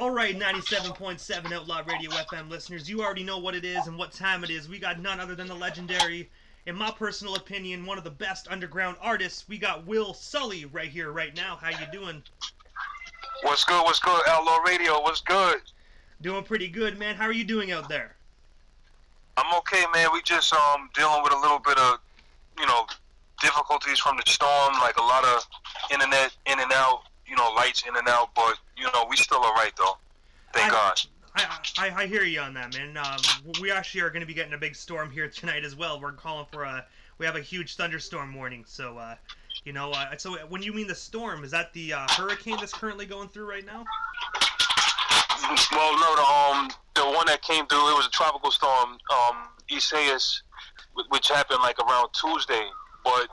All right, 97.7 Outlaw Radio FM listeners, you already know what it is and what time it is. We got none other than the legendary, in my personal opinion, one of the best underground artists. We got Sully right here, right now. How you doing? What's good? What's good? Outlaw Radio. What's good? Doing pretty good, man. How are you doing out there? I'm okay, man. We just dealing with a little bit of you know difficulties from the storm, like a lot of internet in and out, lights in and out. But we still alright though. Thank I God. I hear you on that, man. We actually are going to be getting a big storm here tonight as well. We're calling for we have a huge thunderstorm warning. So, so when you mean the storm, is that the hurricane that's currently going through right now? Well, no, the one that came through, it was a tropical storm, Isaias, which happened like around Tuesday. But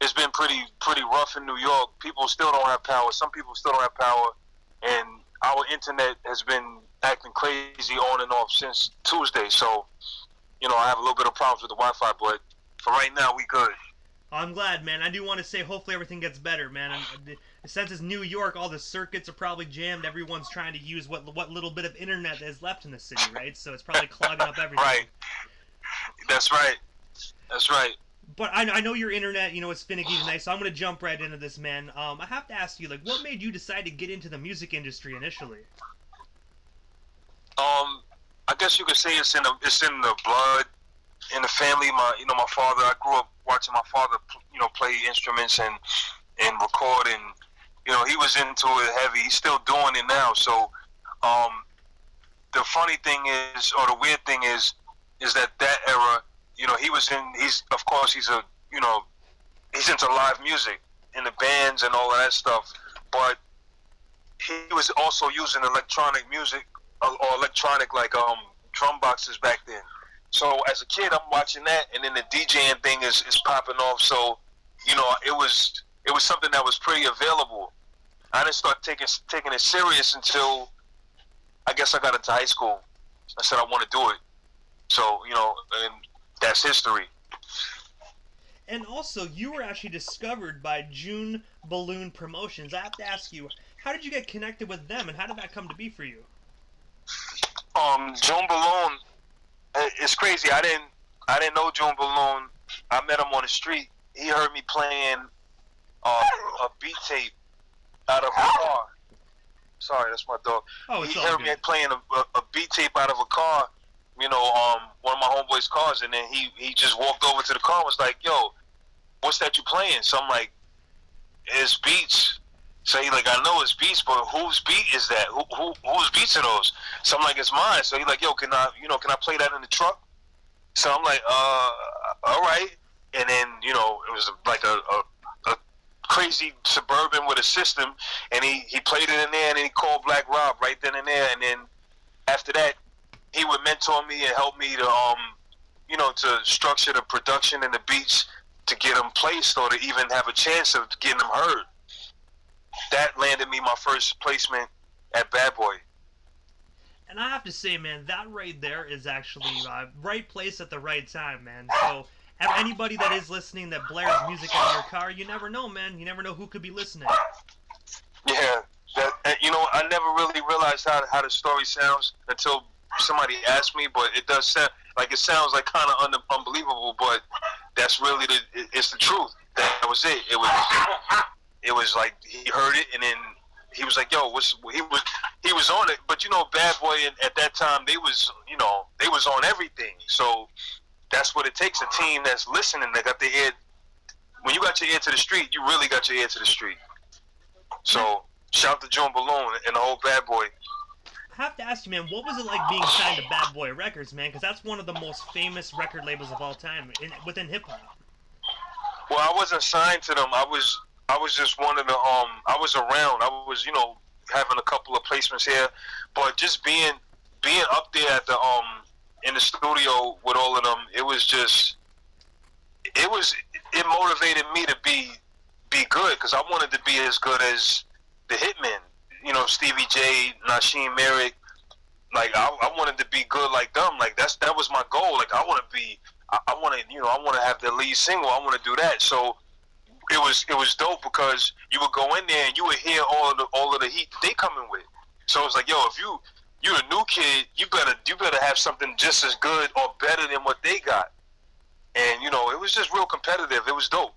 it's been pretty rough in New York. People still don't have power. Some people still don't have power, and our internet has been acting crazy on and off since Tuesday. So, I have a little bit of problems with the Wi-Fi, but for right now, we good. I'm glad, man. I do want to say hopefully everything gets better, man. And since it's New York, all the circuits are probably jammed. Everyone's trying to use what little bit of internet is left in the city, right? So it's probably clogging up everything. Right. That's right. That's right. But I know your internet, it's finicky tonight, so I'm going to jump right into this, man. I have to ask you, like, what made you decide to get into the music industry initially? I guess you could say it's in the blood, in the family. My father. I grew up watching my father, play instruments and record, and he was into it heavy. He's still doing it now. So, the funny thing is, or the weird thing is that era, of course he's into live music in the bands and all of that stuff, but he was also using electronic music or electronic like drum boxes back then. So as a kid, I'm watching that, and then the DJing thing is popping off. So it was something that was pretty available. I didn't start taking it serious until I guess I got into high school. I said I want to do it. So and that's history. And also, you were actually discovered by June Balloon Promotions. I have to ask you, how did you get connected with them, and how did that come to be for you? June Balloon, it's crazy. I didn't know June Balloon. I met him on the street. He heard me playing a beat tape out of a car. Sorry, that's my dog. Oh, it's he all heard good. me playing a beat tape out of a car. One of my homeboys' cars, and then he just walked over to the car and was like, "Yo, what's that you playing?" So I'm like, "It's beats." So he like, "I know it's beats, but whose beat is that? Whose beats are those?" So I'm like, "It's mine." So he like, "Yo, can I play that in the truck?" So I'm like, all right." And then it was like a crazy Suburban with a system, and he played it in there, and then he called Black Rob right then and there, and then after that, he would mentor me and help me to structure the production and the beats to get them placed or to even have a chance of getting them heard. That landed me my first placement at Bad Boy. And I have to say, man, that right there is actually right place at the right time, man. So, anybody that is listening that blares music out of your car, you never know, man. You never know who could be listening. Yeah, I never really realized how the story sounds until somebody asked me, but it does sound like it sounds like kind of unbelievable, but that's really it's the truth. That was it. It was like he heard it, and then he was like, "Yo, he was on it." But Bad Boy at that time, they was on everything. So that's what it takes, a team that's listening. They got their ear. When you got your ear to the street, you really got your ear to the street. So shout to June Balloon and the whole Bad Boy. I have to ask you, man, what was it like being signed to Bad Boy Records, man? Because that's one of the most famous record labels of all time within hip hop. Well, I wasn't signed to them. I was just one of the I was around. I was having a couple of placements here, but just being up there at the in the studio with all of them, it motivated me to be good, because I wanted to be as good as the Hitmen. Stevie J, Nasheem Merrick. Like I wanted to be good like them. Like that was my goal. Like I want to be. I want to have the lead single. I want to do that. So it was dope, because you would go in there and you would hear all of the heat that they coming with. So it's like, yo, if you're a new kid, you better have something just as good or better than what they got. And you know, it was just real competitive. It was dope.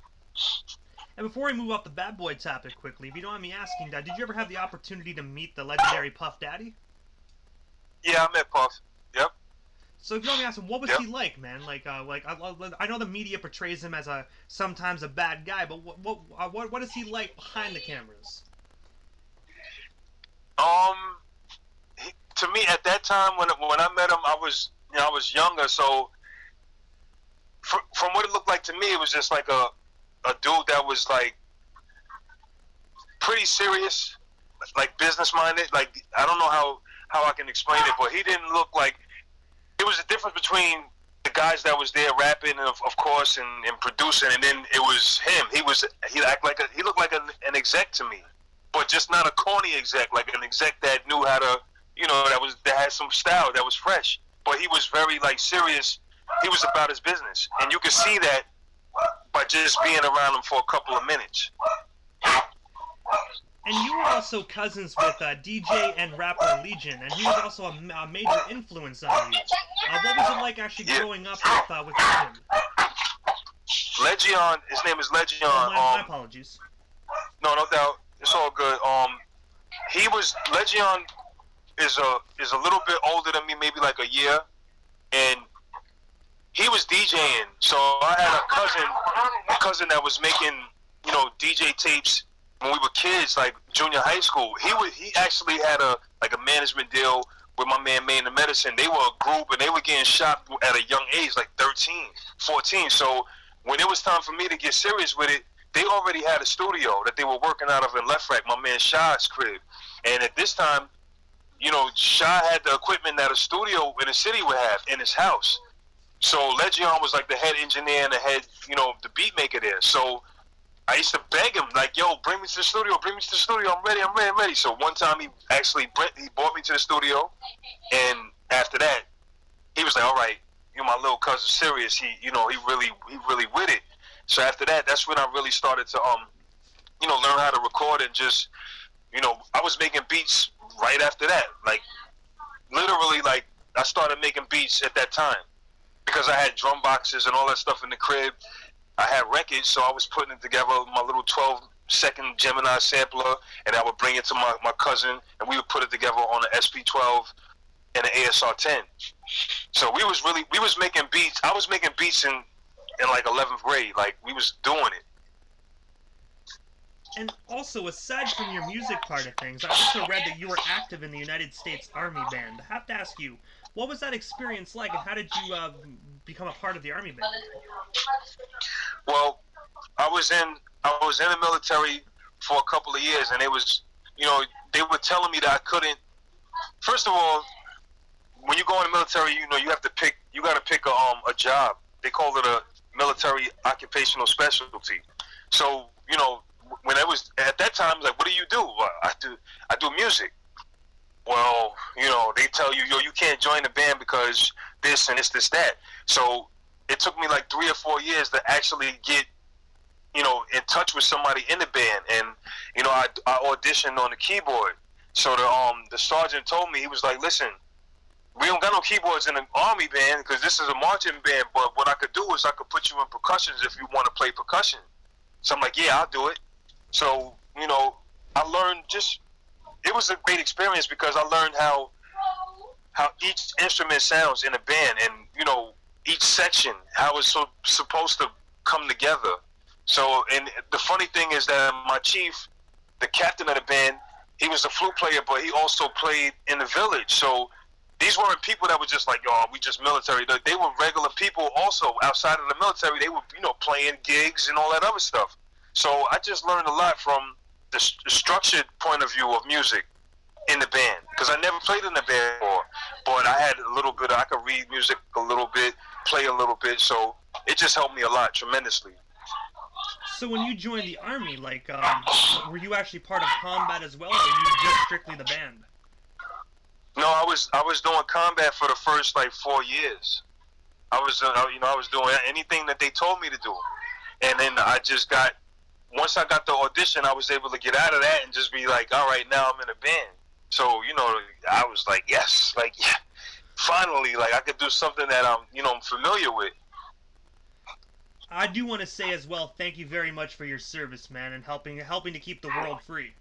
And before we move off the bad boy topic quickly, if you don't mind me asking, Dad, did you ever have the opportunity to meet the legendary Puff Daddy? Yeah, I met Puff. Yep. So if you don't mind me asking, what was Yep. he like, man? I know the media portrays him as sometimes a bad guy, but what is he like behind the cameras? Um, to me at that time when I met him, I was younger, so from what it looked like to me, it was just like a dude that was like pretty serious, like business minded. Like I don't know how I can explain it, but he didn't look like. It was a difference between the guys that was there rapping, and of course, and producing, and then it was him. He looked like an exec to me, but just not a corny exec, like an exec that knew how to, you know, that had some style, that was fresh. But he was very like serious. He was about his business, and you could see that by just being around him for a couple of minutes. And you were also cousins with DJ and rapper Legion, and he was also a major influence on you. What was it like actually growing up with Legion? Legion, his name is Legion. My apologies. No doubt. It's all good. Legion is a little bit older than me, maybe like a year, and he was DJing. So I had a cousin that was making, you know, DJ tapes when we were kids, like junior high school. He actually had a management deal with my man Main the Medicine. They were a group, and they were getting shot at a young age, like 13, 14. So when it was time for me to get serious with it, they already had a studio that they were working out of in Left Rack, my man Shah's crib. And at this time, you know, Shah had the equipment that a studio in the city would have in his house. So Legion was like the head engineer and the head, you know, the beat maker there. So I used to beg him, like, yo, bring me to the studio, I'm ready. So one time he brought me to the studio, and after that, he was like, all right, you know, my little cousin's serious. He really with it. So after that, that's when I really started to, you know, learn how to record and just, you know, I was making beats right after that. Like, literally, like, I started making beats at that time because I had drum boxes and all that stuff in the crib. I had records, so I was putting it together with my little 12-second Gemini sampler, and I would bring it to my cousin, and we would put it together on an SP12 and an ASR10. So we was making beats. I was making beats in like 11th grade. Like, we was doing it. And also, aside from your music part of things, I also read that you were active in the United States Army Band. I have to ask you, what was that experience like, and how did you become a part of the Army Band? Well, I was in the military for a couple of years, and it was, you know, they were telling me that I couldn't. First of all, when you go in the military, you know, you got to pick a job. They call it a military occupational specialty. So, you know, when I was at that time, I was like, what do you do? Well, I do music. Well, you know, they tell you, yo, you can't join the band because this and this, that. So it took me like 3 or 4 years to actually get, you know, in touch with somebody in the band. And, you know, I auditioned on the keyboard. So the sergeant told me, he was like, listen, we don't got no keyboards in the Army band because this is a marching band, but what I could do is I could put you in percussions if you want to play percussion. So I'm like, yeah, I'll do it. So, you know, I learned it was a great experience because I learned how each instrument sounds in a band, and, you know, each section, how it's supposed to come together. So, and the funny thing is that my chief, the captain of the band, he was a flute player, but he also played in the village. So these weren't people that were just like, oh, we just military. They were regular people also outside of the military. They were, you know, playing gigs and all that other stuff. So I just learned a lot from the structured point of view of music in the band, because I never played in the band before, but I had a little bit. I could read music a little bit, play a little bit, so it just helped me a lot tremendously. So when you joined the Army, like, were you actually part of combat as well, or were you just strictly the band? No, I was doing combat for the first like 4 years. I was doing anything that they told me to do, and then once I got the audition, I was able to get out of that and just be like, all right, now I'm in a band. So, I was like, yes, like, yeah, finally, like, I could do something that I'm familiar with. I do want to say as well, thank you very much for your service, man, and helping to keep the world free.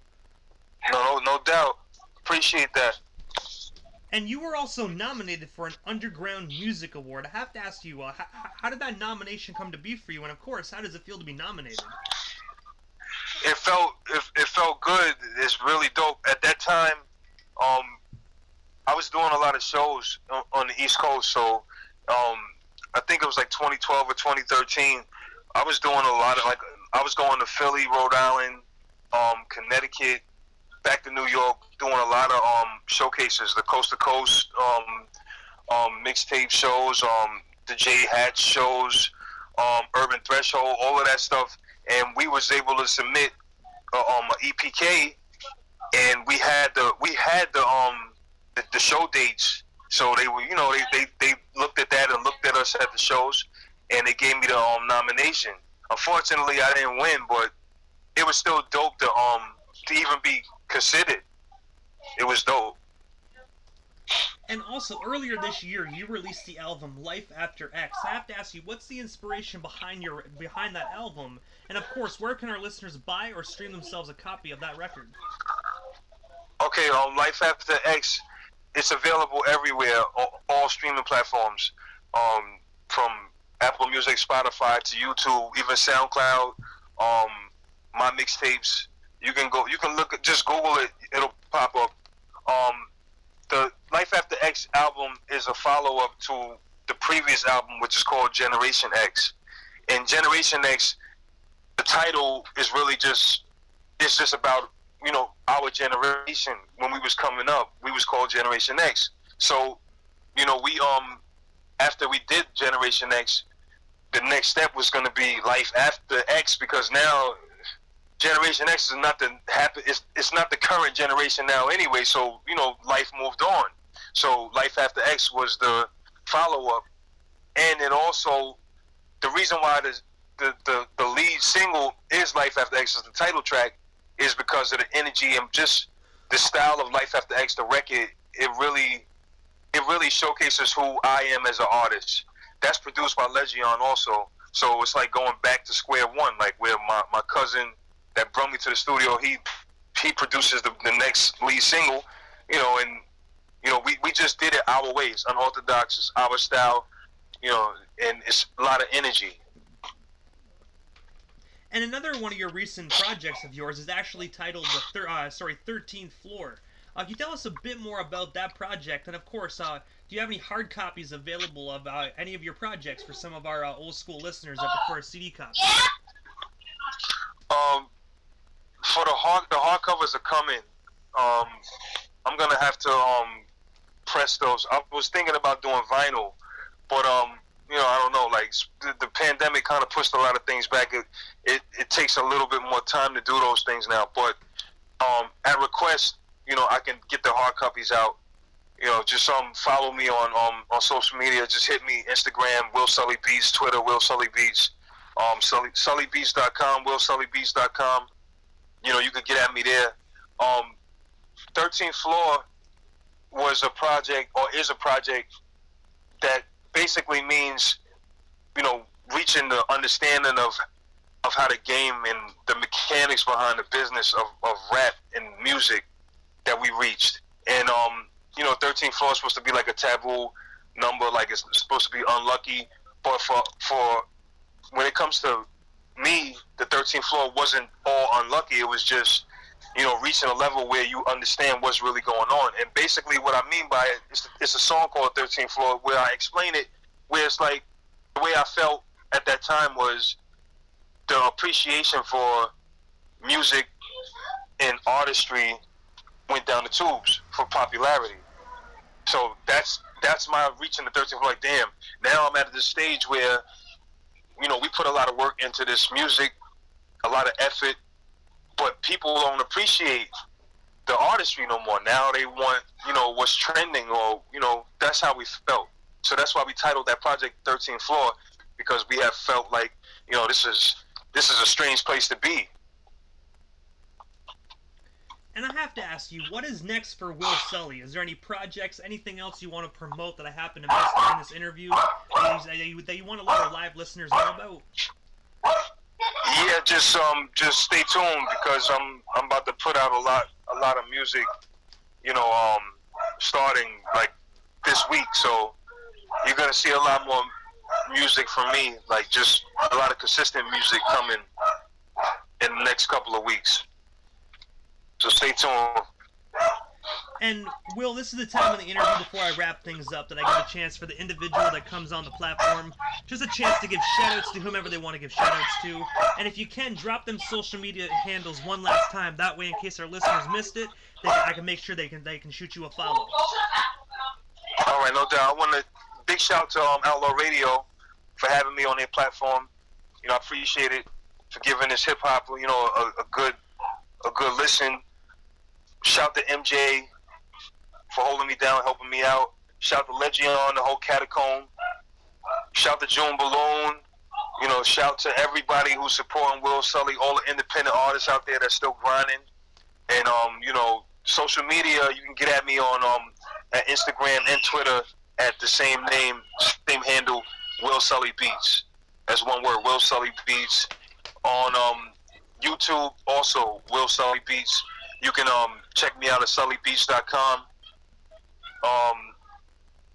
No doubt. Appreciate that. And you were also nominated for an Underground Music Award. I have to ask you, how did that nomination come to be for you? And of course, how does it feel to be nominated? It felt good. It's really dope. At that time, um, I was doing a lot of shows on the East Coast, so I think it was like 2012 or 2013. I was doing a lot of, like, I was going to Philly, Rhode Island, Connecticut, back to New York, doing a lot of showcases, the coast to coast mixtape shows, the J Hatch shows, Urban Threshold, all of that stuff, and we was able to submit a EPK, and we had the show dates. So they were, they looked at that and looked at us at the shows, and they gave me the nomination. Unfortunately, I didn't win, but it was still dope to even be considered. It was dope. And also, earlier this year, you released the album Life After X. I have to ask you, what's the inspiration behind that album? And of course, where can our listeners buy or stream themselves a copy of that record? Okay, Life After X, it's available everywhere, all streaming platforms, from Apple Music, Spotify to YouTube, even SoundCloud. Um, my mixtapes. You can look, just Google it. It'll pop up. The Life After X album is a follow up to the previous album, which is called Generation X. And Generation X, the title is really it's just about our generation. When we was coming up, we was called Generation X. So we after we did Generation X, the next step was going to be Life After X, because now Generation X is not it's not the current generation now anyway. So life moved on. So Life After X was the follow up, and it also, the reason why the lead single is Life After X as the title track is because of the energy and just the style of Life After X. The record, it really showcases who I am as an artist. That's produced by Legion also. So it's like going back to square one, like where my cousin that brought me to the studio, he produces the next lead single, and we just did it our ways, unorthodox, it's our style, and it's a lot of energy. And another one of your recent projects of yours is actually titled the 13th Floor. Can you tell us a bit more about that project? And of course, do you have any hard copies available of any of your projects for some of our old school listeners that prefer CD copies? For the hard covers are coming. I'm gonna have to press those. I was thinking about doing vinyl, but I don't know. Like the pandemic kind of pushed a lot of things back. It takes a little bit more time to do those things now. But at request, I can get the hard copies out. Just follow me on social media. Just hit me Instagram, Will Sully Beats, Twitter, Will Sully Beats, SullyBeats.com, WillSullyBeats.com. You could get at me there. 13th Floor was a project, or is a project, that basically means, reaching the understanding of how the game and the mechanics behind the business of rap and music that we reached. And 13th Floor is supposed to be like a taboo number, like it's supposed to be unlucky. But for when it comes to me, the 13th Floor wasn't all unlucky. It was just, reaching a level where you understand what's really going on. And basically what I mean by it, it's a song called 13th Floor, where I explain it, where it's like, the way I felt at that time was the appreciation for music and artistry went down the tubes for popularity. So that's my reaching the 13th Floor. Like, damn, now I'm at this stage where, we put a lot of work into this music, a lot of effort, but people don't appreciate the artistry no more. Now they want, what's trending, or, that's how we felt. So that's why we titled that project 13th Floor, because we have felt like, this is a strange place to be. And I have to ask you, what is next for Will Sully? Is there any projects, anything else you want to promote that I happen to miss during this interview that you want to let our live listeners know about? Yeah, just stay tuned because I'm about to put out a lot of music, starting like this week. So you're gonna see a lot more music from me, like just a lot of consistent music coming in the next couple of weeks. So stay tuned. And Will, this is the time in the interview before I wrap things up that I give a chance for the individual that comes on the platform, just a chance to give shoutouts to whomever they want to give shoutouts to. And if you can, drop them social media handles one last time. That way, in case our listeners missed it, I can make sure they can shoot you a follow. All right, no doubt. I want to big shout to Outlaw Radio for having me on their platform. I appreciate it for giving this hip hop, a good listen. Shout to MJ for holding me down, helping me out. Shout to Legion, the whole Catacomb. Shout to June Balloon. Shout to everybody who's supporting Will Sully, all the independent artists out there that's still grinding. And social media, you can get at me on at Instagram and Twitter at the same name, same handle, Will Sully Beats. That's one word, Will Sully Beats. On YouTube, also Will Sully Beats. You can check me out at sullybeats.com.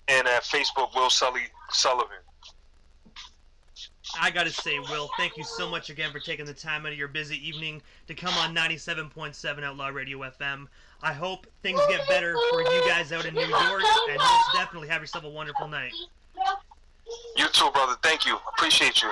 And at Facebook, Will Sully Sullivan. I gotta say, Will, thank you so much again for taking the time out of your busy evening to come on 97.7 Outlaw Radio FM. I hope things get better for you guys out in New York, and most definitely have yourself a wonderful night. You too, brother. Thank you. Appreciate you.